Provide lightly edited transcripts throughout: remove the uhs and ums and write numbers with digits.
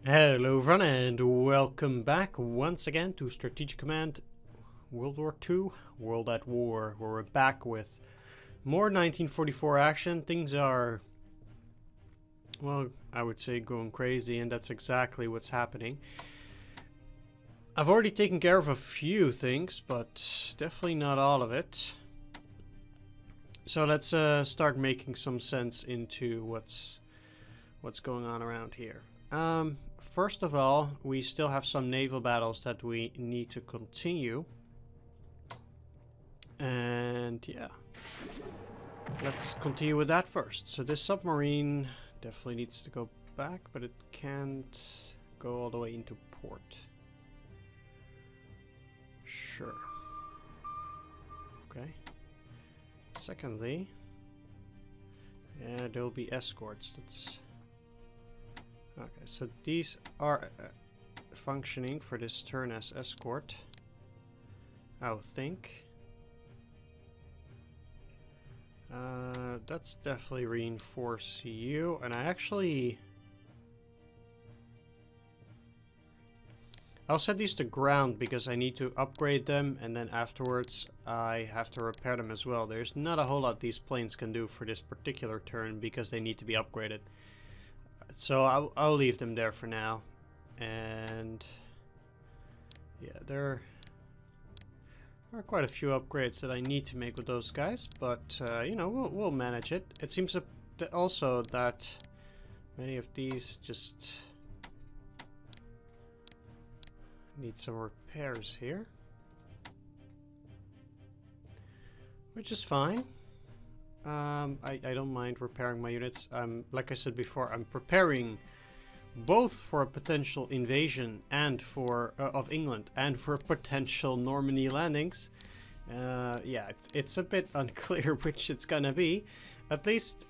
Hello everyone and welcome back once again to Strategic Command World War II, World at War, where we're back with more 1944 action. Things are, well, I would say going crazy, and that's exactly what's happening. I've already taken care of a few things, but definitely not all of it. So let's start making some sense into what's going on around here. First of all, we still have some naval battles that we need to continue. And yeah, let's continue with that first. So this submarine definitely needs to go back, but it can't go all the way into port. Sure. Okay. Secondly, yeah, there'll be escorts. That's okay, so these are functioning for this turn as escort, I would think. That's definitely reinforce you, and I'll set these to ground because I need to upgrade them, and then afterwards I have to repair them as well. There's not a whole lot these planes can do for this particular turn because they need to be upgraded. So I'll leave them there for now, and yeah, there are quite a few upgrades that I need to make with those guys, but you know, we'll manage it. It seems also that many of these just need some repairs here, which is fine. I don't mind repairing my units. Like I said before, I'm preparing both for a potential invasion and for of England and for potential Normandy landings. Yeah, it's a bit unclear which it's gonna be. At least,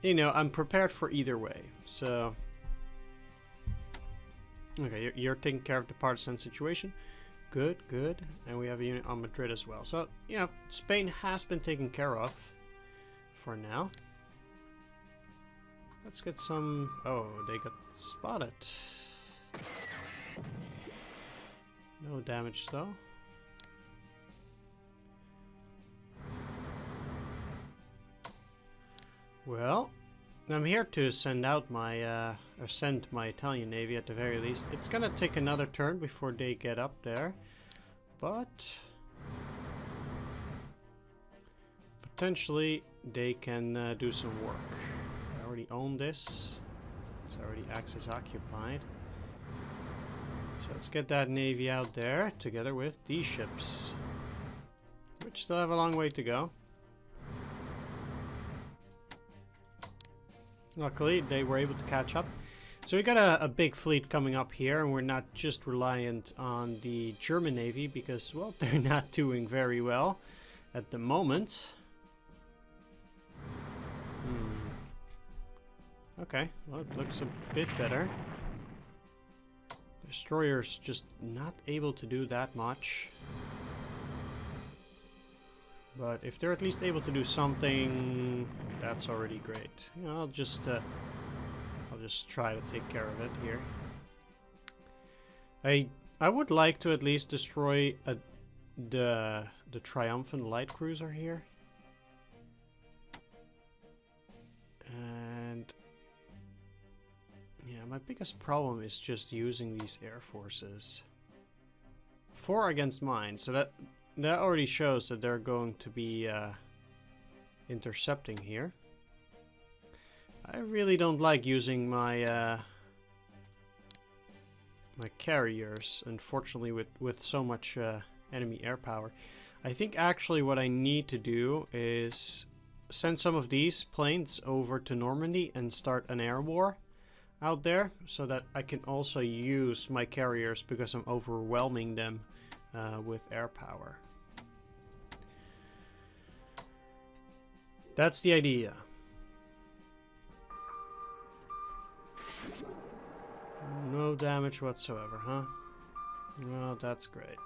you know, I'm prepared for either way. So, okay, you're taking care of the partisan situation. Good, good. And we have a unit on Madrid as well. So, you know, Spain has been taken care of for now. Let's get some... Oh, they got spotted. No damage though. Well, I'm here to send out my or send my Italian Navy at the very least. It's gonna take another turn before they get up there, but potentially they can do some work. I already own this. It's already access occupied. So let's get that navy out there together with these ships, which still have a long way to go. Luckily, they were able to catch up. So we got a big fleet coming up here, and we're not just reliant on the German Navy because, well, they're not doing very well at the moment. Okay, well, it looks a bit better. Destroyers just not able to do that much. But if they're at least able to do something, that's already great. You know, I'll just try to take care of it here. I would like to at least destroy the triumphant light cruiser here. And yeah, my biggest problem is just using these air forces. 4 against mine, so that already shows that they're going to be intercepting here. I really don't like using my my carriers, unfortunately, with so much enemy air power. I think actually what I need to do is send some of these planes over to Normandy and start an air war out there, so that I can also use my carriers because I'm overwhelming them with air power. That's the idea. No damage whatsoever, huh? Well, that's great.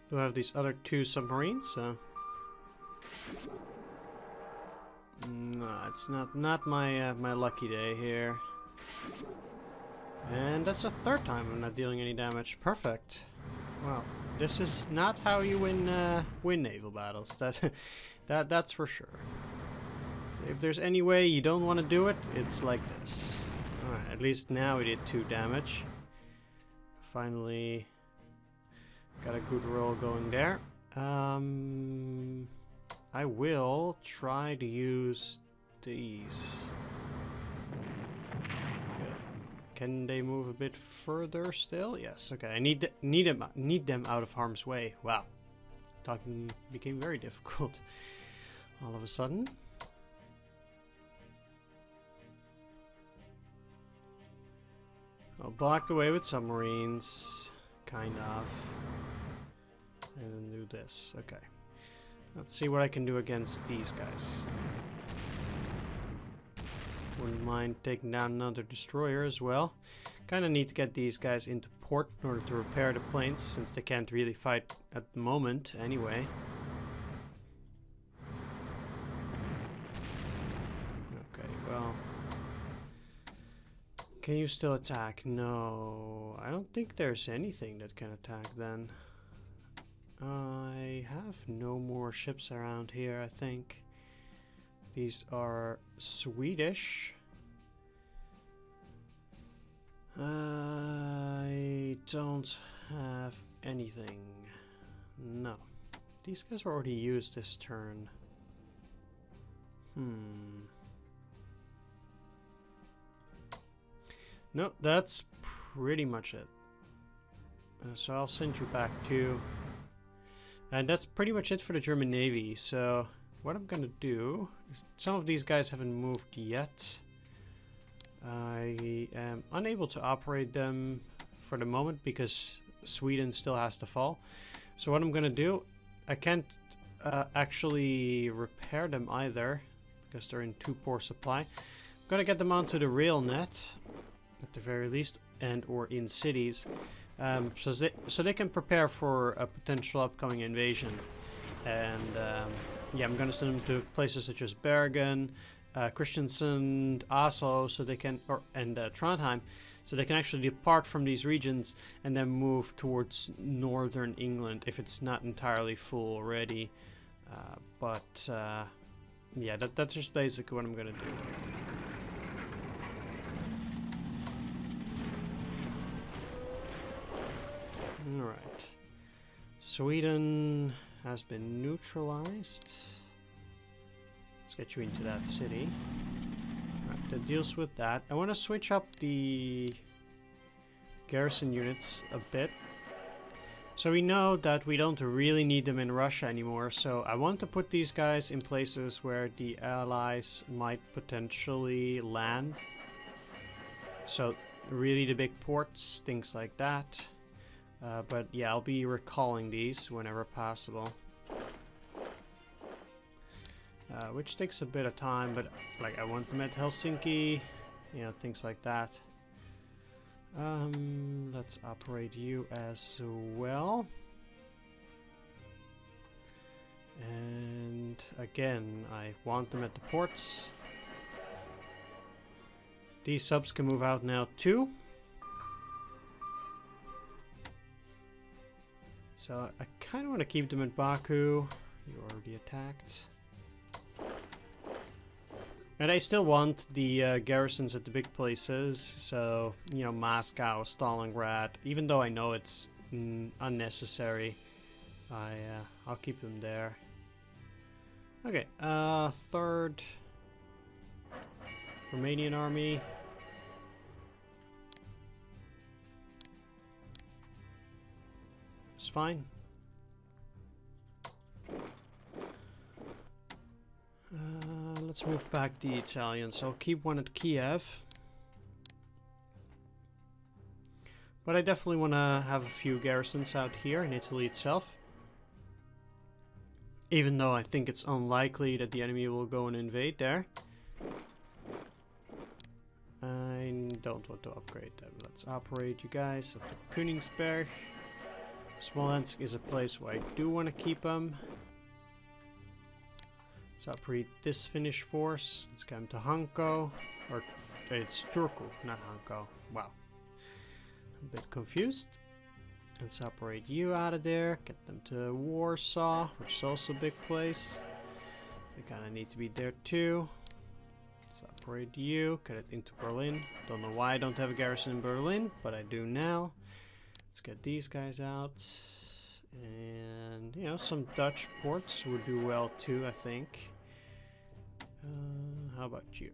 Do have these other 2 submarines, so It's not my my lucky day here. And that's the third time I'm not dealing any damage. Perfect. Well, this is not how you win naval battles. That's for sure. So if there's any way you don't want to do it, it's like this. Alright, at least now we did 2 damage. Finally got a good roll going there. I will try to use these. Good. Can they move a bit further still? Yes. Okay. I need them out of harm's way. Wow. Talking became very difficult all of a sudden. I'll block the way with submarines, kind of, and then do this. Okay. Let's see what I can do against these guys. Wouldn't mind taking down another destroyer as well. Kind of need to get these guys into port in order to repair the planes, since they can't really fight at the moment anyway. Okay, well... Can you still attack? No, I don't think there's anything that can attack then. I have no more ships around here, I think. These are Swedish. I don't have anything. No. These guys were already used this turn. No, that's pretty much it. So I'll send you back too. And that's pretty much it for the German Navy. So what I'm gonna do is, some of these guys haven't moved yet. I am unable to operate them for the moment because Sweden still has to fall. So what I'm gonna do, I can't actually repair them either because they're in too poor supply. I'm gonna get them onto the rail net at the very least, and or in cities. So they can prepare for a potential upcoming invasion, and yeah, I'm gonna send them to places such as Bergen, Kristiansand, Oslo, so they can, and Trondheim, so they can actually depart from these regions and then move towards northern England if it's not entirely full already. Yeah, that's just basically what I'm gonna do. Alright. Sweden has been neutralized. Let's get you into that city. Alright, that deals with that. I want to switch up the garrison units a bit. So we know that we don't really need them in Russia anymore, so I want to put these guys in places where the Allies might potentially land. So really the big ports, things like that. But yeah, I'll be recalling these whenever possible. Which takes a bit of time, but like I want them at Helsinki, you know, things like that. Let's operate you as well. And again, I want them at the ports. These subs can move out now too. So I kind of want to keep them at Baku. You already attacked. And I still want the garrisons at the big places. So, you know, Moscow, Stalingrad. Even though I know it's unnecessary, I'll keep them there. Okay, third Romanian army. It's fine. Let's move back the Italians. I'll keep one at Kiev. But I definitely want to have a few garrisons out here in Italy itself. Even though I think it's unlikely that the enemy will go and invade there. I don't want to upgrade them. Let's operate you guys up to Königsberg. Smolensk is a place where I do want to keep them. Let's upgrade this Finnish force. Let's get him to Hanko. Or it's Turku, not Hanko. Wow. A bit confused. Let's operate you out of there. Get them to Warsaw, which is also a big place. They kind of need to be there too. Let's operate you. Get it into Berlin. Don't know why I don't have a garrison in Berlin, but I do now. Let's get these guys out. And, you know, some Dutch ports would do well too, I think. How about you?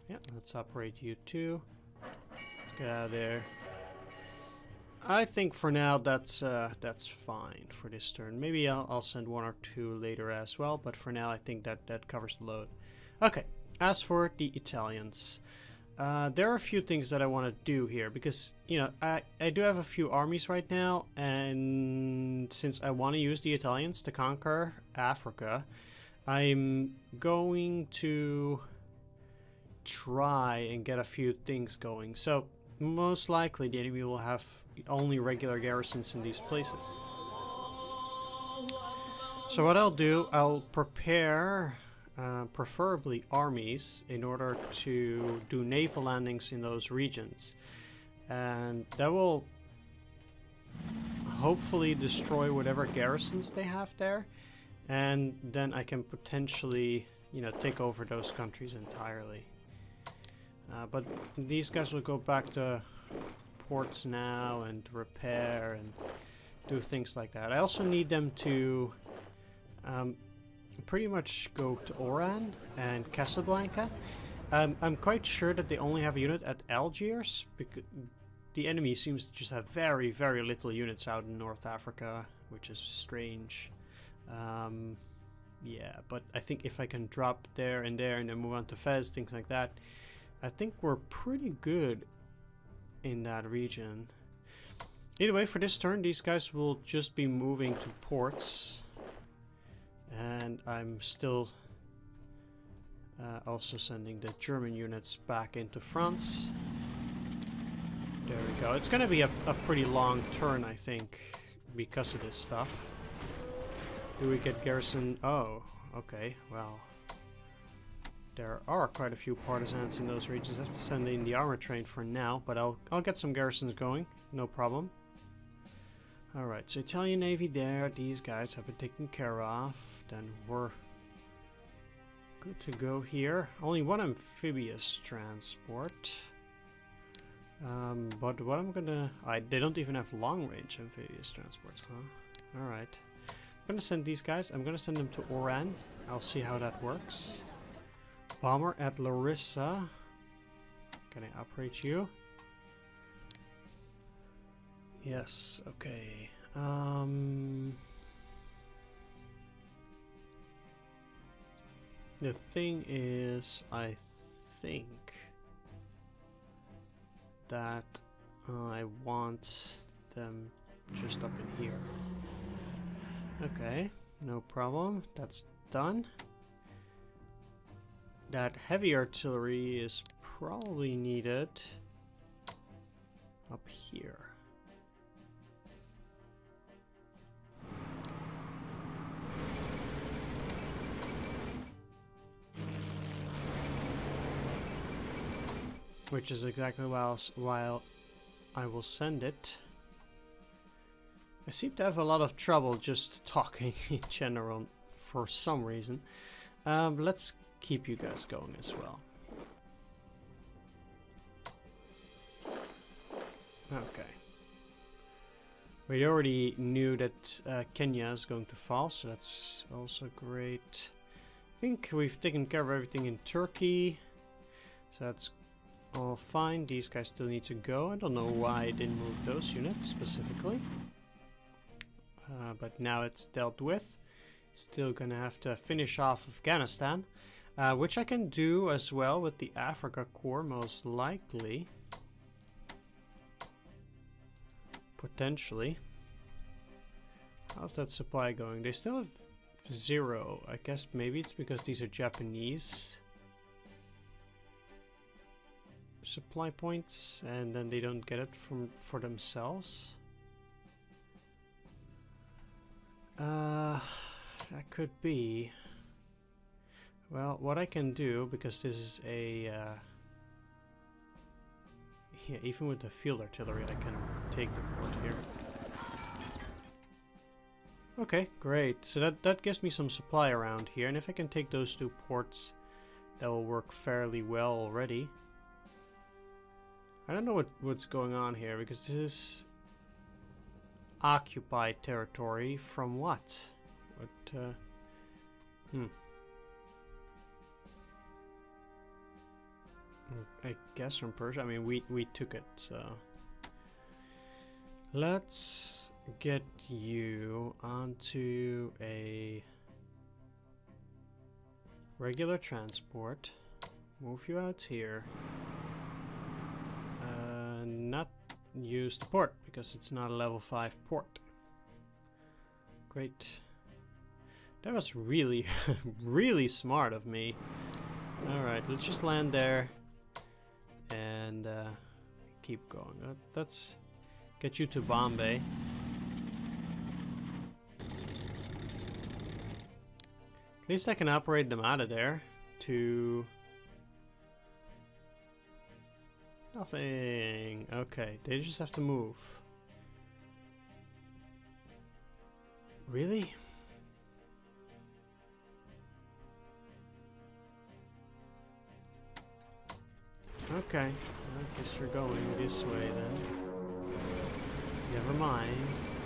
Yeah, let's operate you too. Let's get out of there. I think for now that's fine for this turn. Maybe I'll send one or two later as well, but for now I think that covers the load. Okay, as for the Italians, there are a few things that I want to do here because, you know, I do have a few armies right now, and since I want to use the Italians to conquer Africa, I'm going to try and get a few things going. So most likely the enemy will have only regular garrisons in these places. So what I'll do, I'll prepare preferably armies in order to do naval landings in those regions, and that will hopefully destroy whatever garrisons they have there, and then I can potentially, you know, take over those countries entirely. But these guys will go back to ports now and repair and do things like that. I also need them to pretty much go to Oran and Casablanca. I'm quite sure that they only have a unit at Algiers, because the enemy seems to just have very, very little units out in North Africa, which is strange. Yeah, but I think if I can drop there and then move on to Fez, things like that, I think we're pretty good in that region. Either way, for this turn, these guys will just be moving to ports. And I'm still also sending the German units back into France. There we go. It's going to be a pretty long turn, I think, because of this stuff. Do we get garrison? Oh, okay, well. There are quite a few partisans in those regions. I have to send in the armor train for now, but I'll get some garrisons going, no problem. Alright, so Italian Navy there, these guys have been taken care of. Then we're good to go here. Only one amphibious transport. But what I'm gonna... they don't even have long-range amphibious transports, huh? Alright. I'm gonna send these guys. I'm gonna send them to Oran. I'll see how that works. Bomber at Larissa. Can I operate you? Yes, okay. The thing is, I think that I want them just up in here. Okay, no problem. That's done. That heavy artillery is probably needed up here. Which is exactly while I will send it. I seem to have a lot of trouble just talking in general for some reason. Let's keep you guys going as well. Okay. We already knew that Kenya is going to fall, so that's also great. I think we've taken care of everything in Turkey, so that's all fine. These guys still need to go. I don't know why I didn't move those units specifically. But now it's dealt with. Still gonna have to finish off Afghanistan, which I can do as well with the Africa Corps, most likely. Potentially. How's that supply going? They still have 0. I guess maybe it's because these are Japanese supply points and then they don't get it for themselves. That could be. Well, what I can do, because this is a... yeah, even with the field artillery, I can take the port here. Okay, great. So that gives me some supply around here, and if I can take those 2 ports, that will work fairly well already. I don't know what's going on here, because this is occupied territory from what? I guess from Persia. I mean, we took it, so let's get you onto a regular transport. Move you out here. Not use the port because it's not a level 5 port. Great. That was really, really smart of me. Alright, let's just land there and keep going. Let's get you to Bombay. At least I can operate them out of there to... Nothing. Okay, they just have to move. Really? Okay, I guess you're going this way then. Never mind.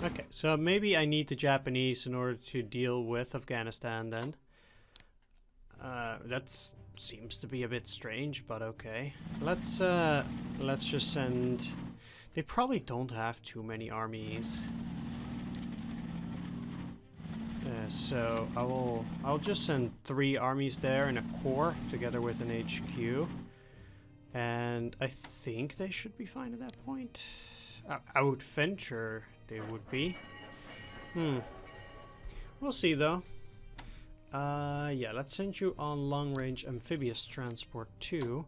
Okay, so maybe I need the Japanese in order to deal with Afghanistan then. That seems to be a bit strange, but okay. Let's just send... They probably don't have too many armies. So I'll just send 3 armies there in a corps together with an HQ. And I think they should be fine at that point. I would venture they would be. We'll see though. Yeah, let's send you on long-range amphibious transport too.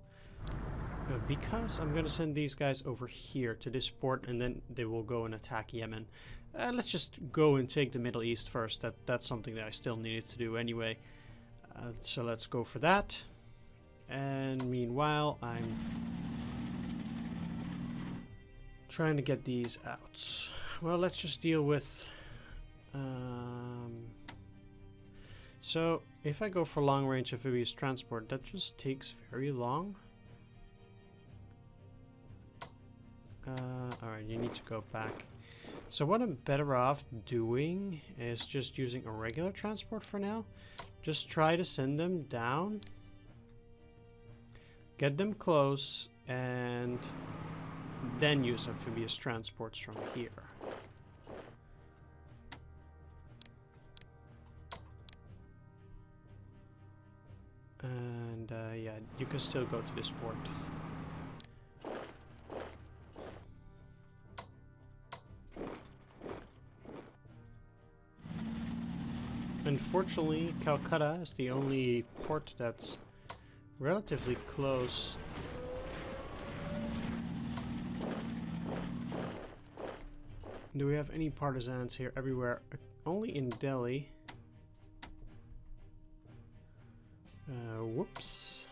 Because I'm gonna send these guys over here to this port, and then they will go and attack Yemen. Let's just go and take the Middle East first. That's something that I still needed to do anyway. So let's go for that. And meanwhile, I'm trying to get these out. Well, let's just deal with... So, if I go for long-range amphibious transport, that just takes very long. Alright, you need to go back. So what I'm better off doing is just using a regular transport for now. Just try to send them down. Get them close, and then use amphibious transports from here. And yeah, you can still go to this port. Unfortunately, Calcutta is the only port that's relatively close. Do we have any partisans here? Everywhere. Only in Delhi. Whoops.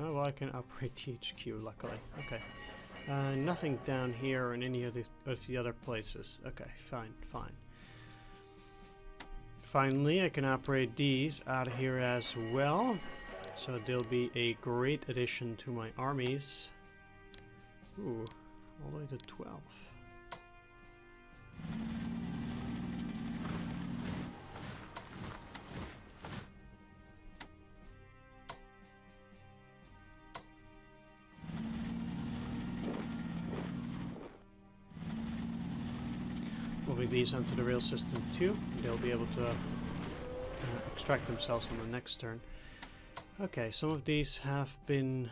Oh, well, I can operate THQ, luckily. Okay. Nothing down here or in any of the other places. Okay, fine. Finally, I can operate these out of here as well. So they'll be a great addition to my armies. Ooh, all the way to 12. Moving these onto the rail system too. They'll be able to extract themselves on the next turn. Okay, some of these have been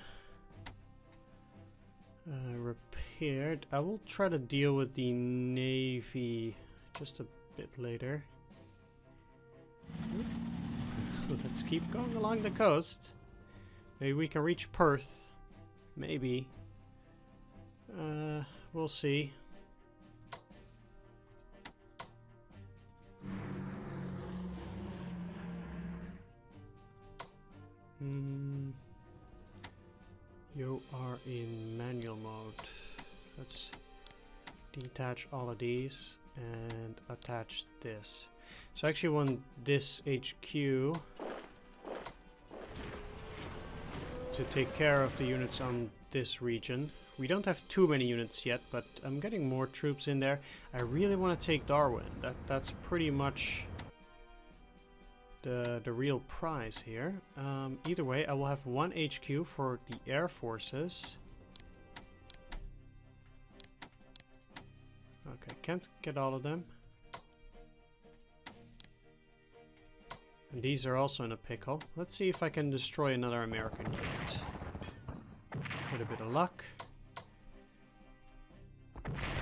repaired. I will try to deal with the Navy just a bit later. Let's keep going along the coast. Maybe we can reach Perth. Maybe. We'll see. You are in manual mode. Let's detach all of these and attach this. So I actually want this HQ to take care of the units on this region. We don't have too many units yet, but I'm getting more troops in there. I really want to take Darwin. That's pretty much the real prize here. Either way, I will have one HQ for the air forces. Okay, can't get all of them. And these are also in a pickle. Let's see if I can destroy another American unit. With a bit of luck.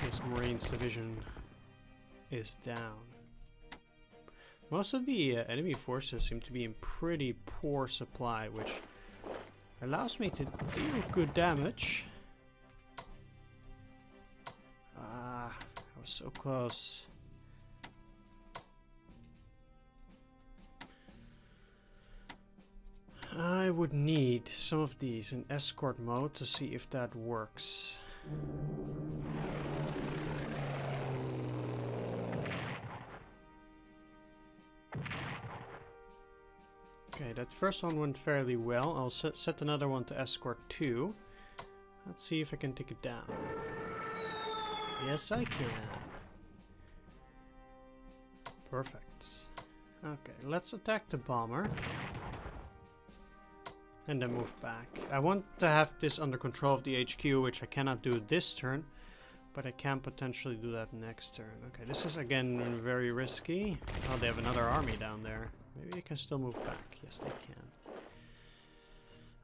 This Marines division is down. Most of the enemy forces seem to be in pretty poor supply, which allows me to deal good damage. Ah, I was so close. I would need some of these in escort mode to see if that works. Okay, that first one went fairly well. I'll set another one to escort 2. Let's see if I can take it down. Yes, I can. Perfect. Okay, let's attack the bomber. And then move back. I want to have this under control of the HQ, which I cannot do this turn. But I can potentially do that next turn. Okay, this is again very risky. Oh, they have another army down there. Maybe they can still move back. Yes, they can.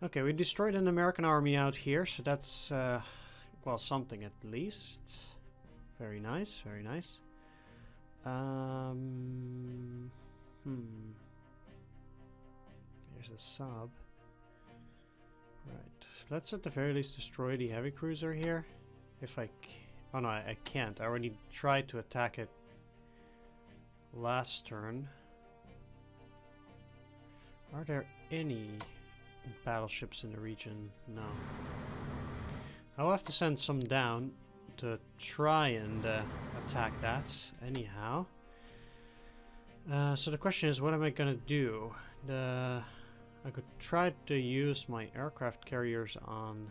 Okay, we destroyed an American army out here, so that's, well, something at least. Very nice, very nice. There's a sub. Right, let's at the very least destroy the heavy cruiser here. If I oh no, I can't. I already tried to attack it last turn. Are there any battleships in the region? No. I'll have to send some down to try and attack that anyhow. So the question is, what am I gonna do? I could try to use my aircraft carriers on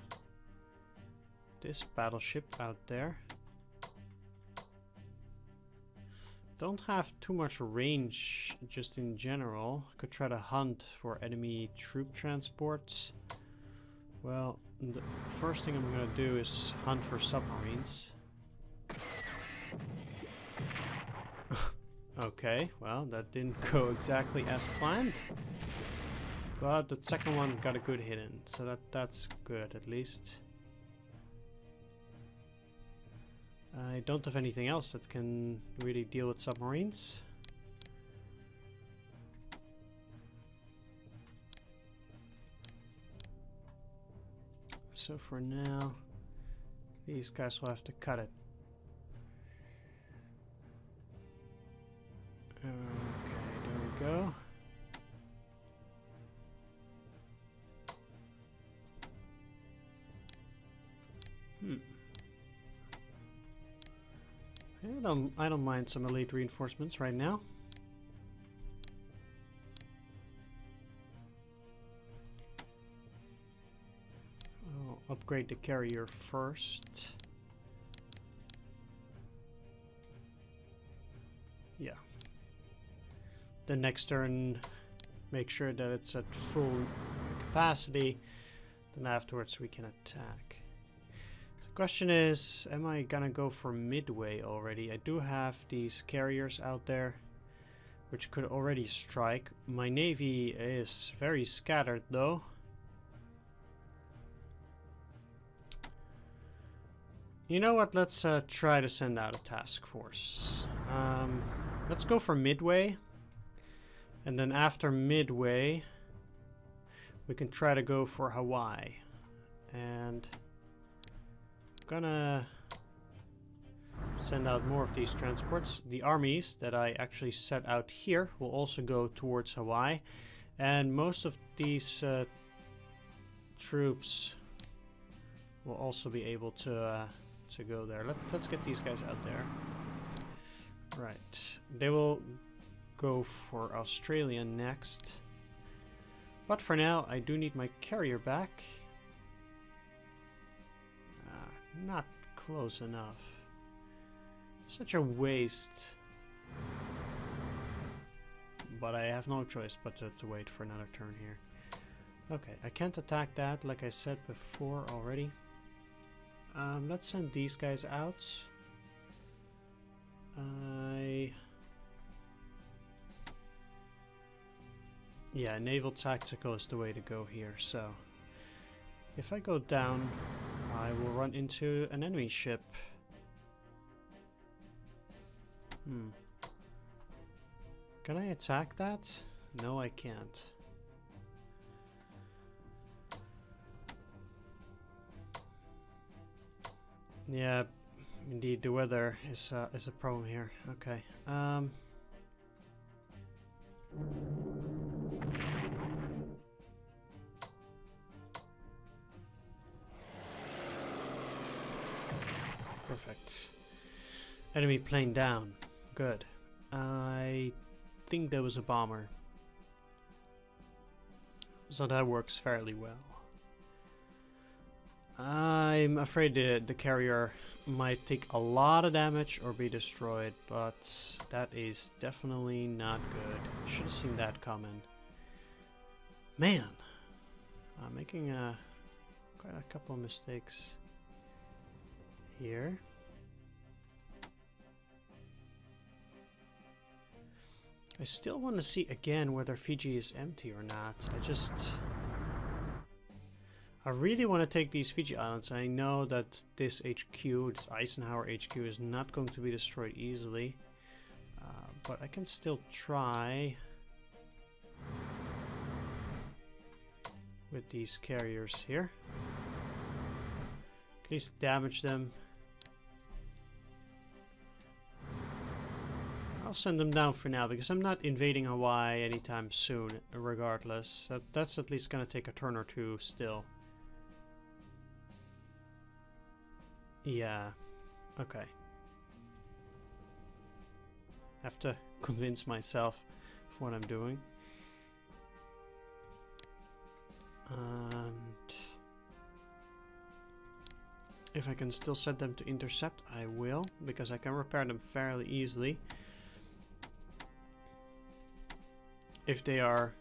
this battleship out there. Don't have too much range just in general. Could try to hunt for enemy troop transports. Well, the first thing I'm gonna do is hunt for submarines. Okay, well, that didn't go exactly as planned. But the second one got a good hit in, so that's good at least. I don't have anything else that can really deal with submarines. So for now, these guys will have to cut it. Okay, there we go. I don't mind some elite reinforcements right now. I'll upgrade the carrier first. Yeah. The next turn, make sure that it's at full capacity. Then afterwards we can attack. Question is, am I gonna go for Midway already? I do have these carriers out there which could already strike. My navy is very scattered though. You know what, let's try to send out a task force. Let's go for Midway, and then after Midway we can try to go for Hawaii. And gonna send out more of these transports. The armies that I actually set out here will also go towards Hawaii, And most of these troops will also be able to go there. Let's get these guys out there. Right. They will go for Australia next. But for now, I do need my carrier back. Not close enough. Such a waste. But I have no choice but to wait for another turn here. Okay, I can't attack that like I said before already. Let's send these guys out. Yeah, naval tactical is the way to go here. So if I go down, I will run into an enemy ship. Can I attack that? No, I can't. Yeah, indeed, the weather is a problem here. Okay. Perfect. Enemy plane down. Good. I think there was a bomber. So that works fairly well. I'm afraid the carrier might take a lot of damage or be destroyed, but that is definitely not good. Should have seen that coming. Man, I'm making quite a couple of mistakes here. I still want to see again whether Fiji is empty or not. I really want to take these Fiji Islands. I know that this HQ, this Eisenhower HQ, is not going to be destroyed easily. But I can still try with these carriers here. At least damage them. I'll send them down for now because I'm not invading Hawaii anytime soon, regardless. That's at least going to take a turn or two still. Yeah, okay. Have to convince myself of what I'm doing. And if I can still set them to intercept, I will, because I can repair them fairly easily. If they are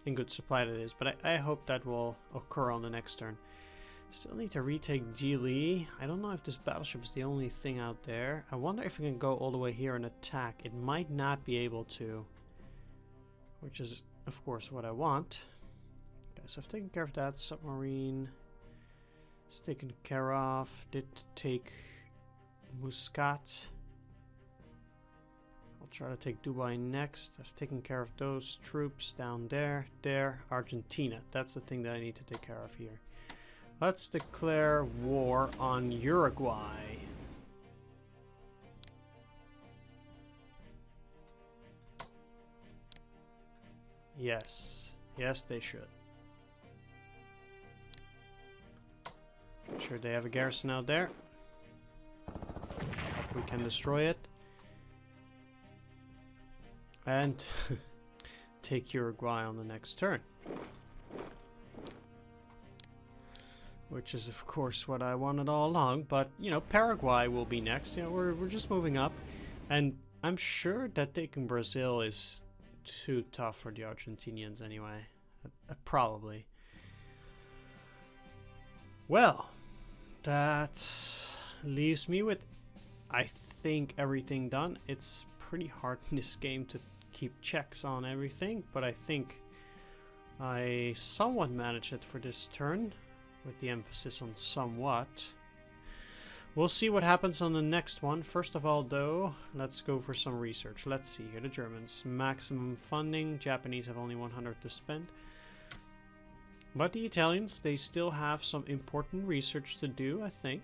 in good supply, that is. But I hope that will occur on the next turn. Still need to retake Gili. I don't know if this battleship is the only thing out there. I wonder if we can go all the way here and attack. It might not be able to. Which is, of course, what I want. Okay, so I've taken care of that. Submarine is taken care of. Did take Muscat. I'll try to take Dubai next. I've taken care of those troops down there. There, Argentina. That's the thing that I need to take care of here. Let's declare war on Uruguay. Yes. Yes, they should. I'm sure they have a garrison out there. Hope we can destroy it. And take Uruguay on the next turn. Which is, of course, what I wanted all along. But, you know, Paraguay will be next. You know, we're just moving up. And I'm sure that taking Brazil is too tough for the Argentinians anyway. Probably. Well, that leaves me with, I think, everything done. It's pretty hard in this game to keep checks on everything. But I think I somewhat managed it for this turn. With the emphasis on somewhat. We'll see what happens on the next one. First of all, though, let's go for some research. Let's see here. The Germans. Maximum funding. Japanese have only 100 to spend. But the Italians, they still have some important research to do, I think.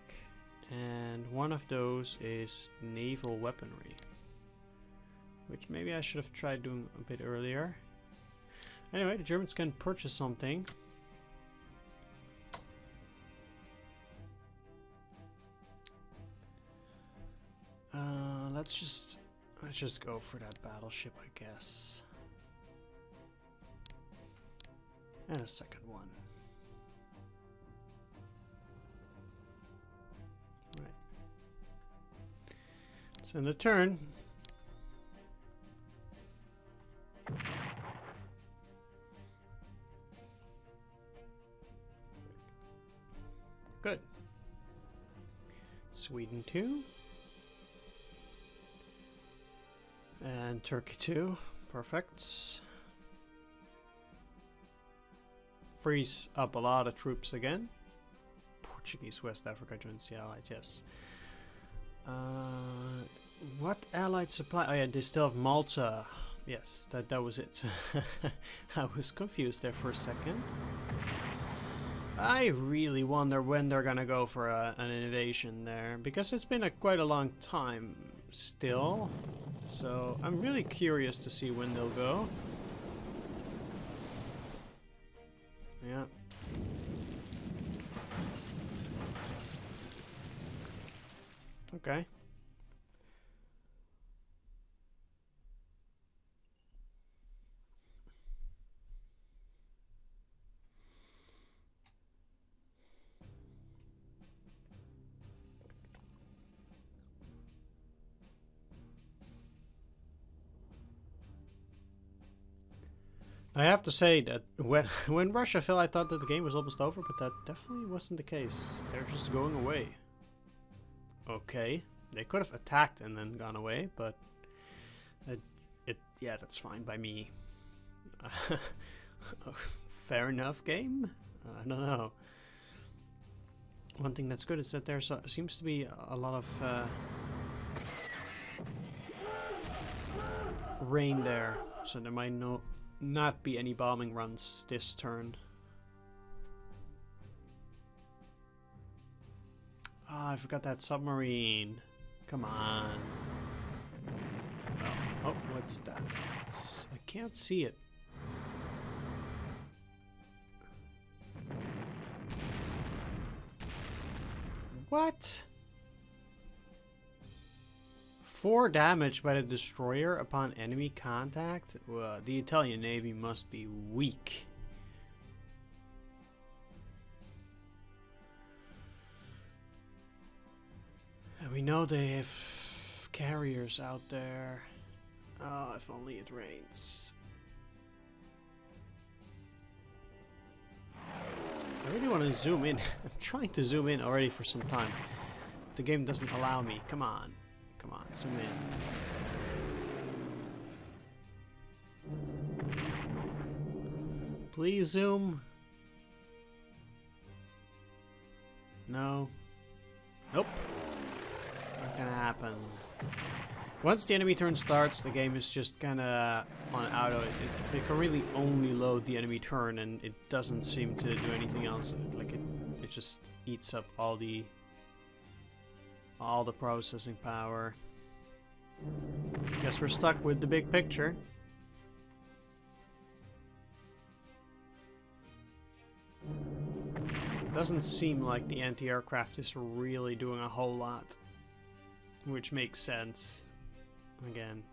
And one of those is naval weaponry. Which maybe I should have tried doing a bit earlier. Anyway, the Germans can purchase something. Let's just go for that battleship, I guess. And a second one. Right. Let's end the turn. Good. Sweden 2. And Turkey 2. Perfect. Frees up a lot of troops again. Portuguese West Africa joins the Allied, yes. What Allied supply? Oh yeah, they still have Malta. Yes, that was it. I was confused there for a second. I really wonder when they're gonna go for an invasion there, because it's been quite a long time still. So I'm really curious to see when they'll go. Yeah. Okay. I have to say that when Russia fell, I thought that the game was almost over, but that definitely wasn't the case. They're just going away. Okay, they could have attacked and then gone away, but yeah, that's fine by me. Fair enough, game. I don't know. One thing that's good is that there seems to be a lot of rain there, so there might not be any bombing runs this turn. Ah, I forgot that submarine. Come on. Oh, what's that? I can't see it. What? 4 damage by the destroyer upon enemy contact? The Italian Navy must be weak. And we know they have carriers out there. Oh, if only it rains. I really want to zoom in. I'm trying to zoom in already for some time. But the game doesn't allow me. Come on. Come on, zoom in. Please zoom. No. Nope. Not gonna happen. Once the enemy turn starts, the game is just kinda on auto. It can really only load the enemy turn, and it doesn't seem to do anything else. Like it just eats up all the processing power. Guess we're stuck with the big picture. Doesn't seem like the anti-aircraft is really doing a whole lot, which makes sense. Again.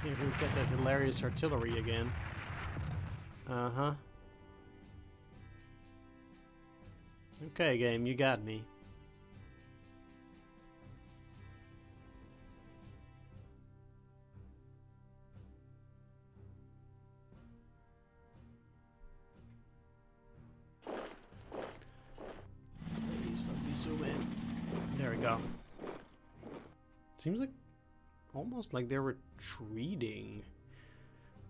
Here we get that hilarious artillery again. Uh-huh. Okay, game, you got me. Please let me zoom in. There we go. Seems like almost like they're retreating.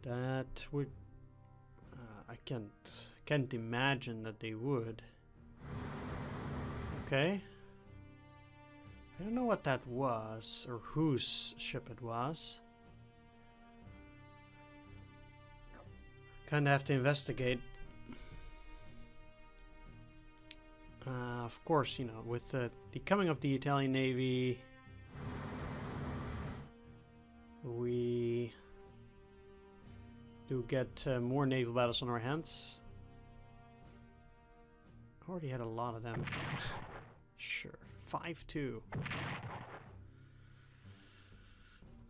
That would I can't imagine that they would. Okay. I don't know what that was or whose ship it was. Kinda have to investigate. Of course, you know, with the coming of the Italian Navy, we do get more naval battles on our hands. Already had a lot of them. Sure. 5-2.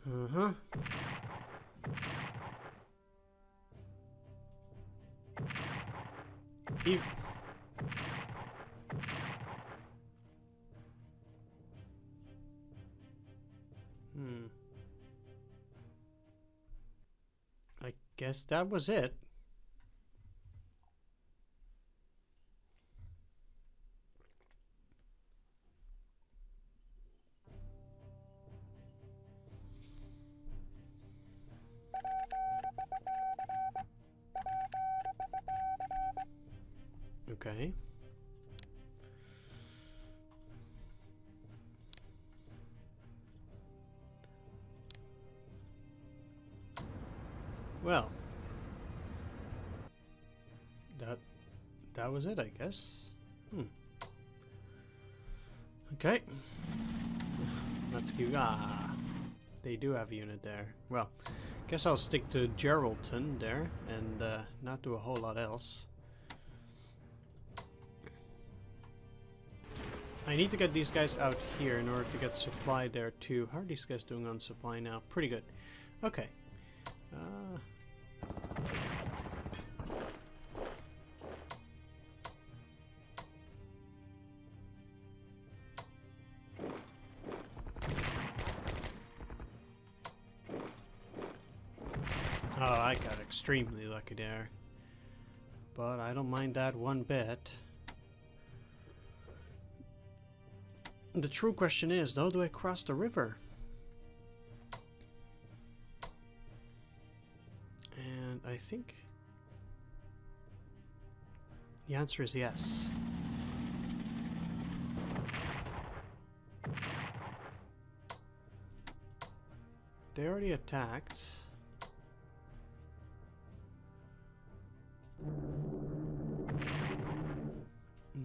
Uh-huh. I guess that was it. Okay. Well, that was it, I guess. Okay. Let's go. They do have a unit there. Well, guess I'll stick to Geraldton there and not do a whole lot else. I need to get these guys out here in order to get supply there too. How are these guys doing on supply now? Pretty good. Okay. Oh, I got extremely lucky there. But I don't mind that one bit. The true question is, though, do I cross the river? And I think the answer is yes. They already attacked.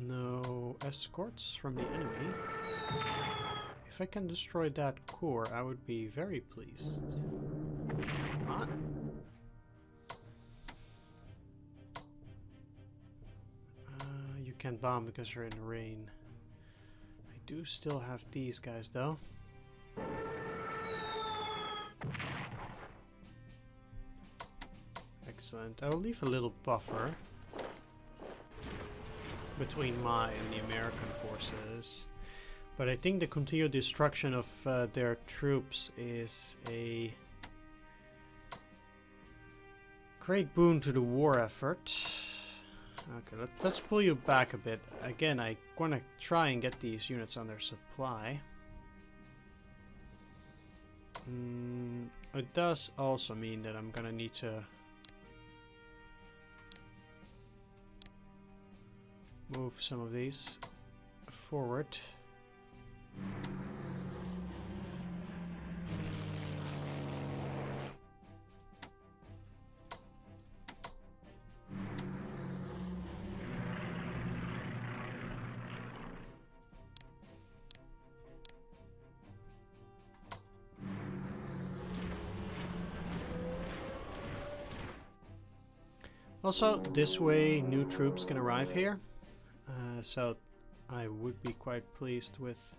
No escorts from the enemy. If I can destroy that core, I would be very pleased. Come on. You can't bomb because you're in the rain. I do still have these guys though. Excellent. I'll leave a little buffer between my and the American forces. But I think the continued destruction of their troops is a great boon to the war effort. Okay, let's pull you back a bit. Again, I want to try and get these units on their supply. It does also mean that I'm gonna need to move some of these forward. Also, this way new troops can arrive here, so I would be quite pleased with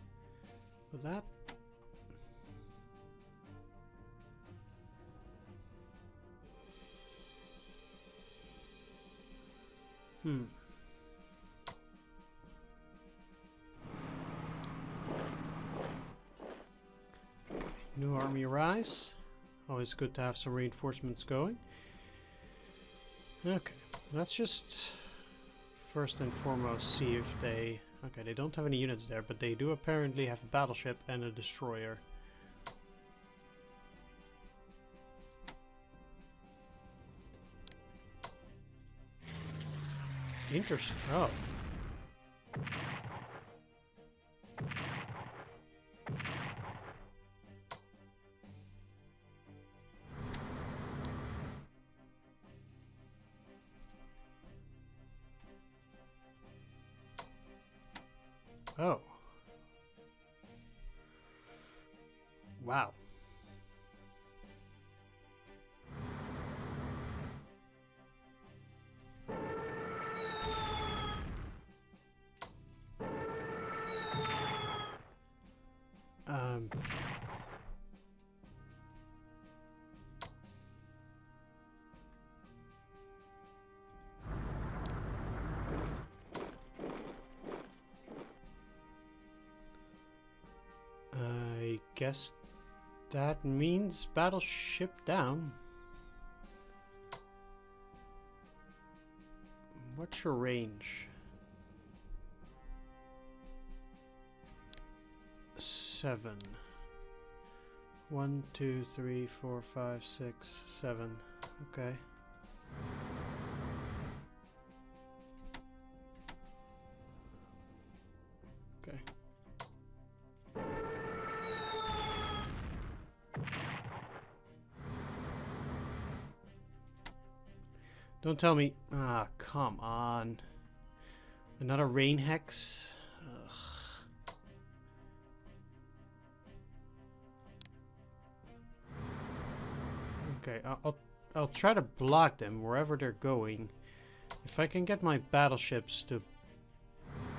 that. New army arrives. Always good to have some reinforcements going. Okay, let's just first and foremost see if they... Okay, they don't have any units there, but they do apparently have a battleship and a destroyer. Oh. Oh. Wow. I guess that means battleship down. What's your range? 7. 1, 2, 3, 4, 5, 6, 7. Okay. Okay. Don't tell me. Ah, come on. Another rain hex. Ugh. Okay, I'll try to block them wherever they're going. If I can get my battleships to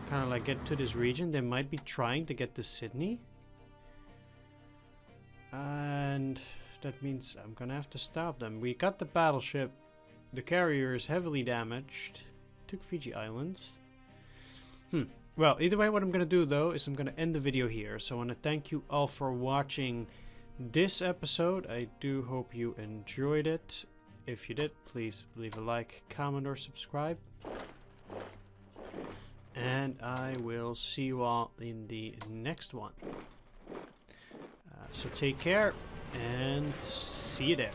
kind of like get to this region, they might be trying to get to Sydney. And that means I'm gonna have to stop them. We got the battleship. The carrier is heavily damaged. Took Fiji Islands. Well, either way, what I'm gonna do though is I'm gonna end the video here. So I want to thank you all for watching this episode. I do hope you enjoyed it. If you did, please leave a like, comment, or subscribe. And I will see you all in the next one. So take care and see you there.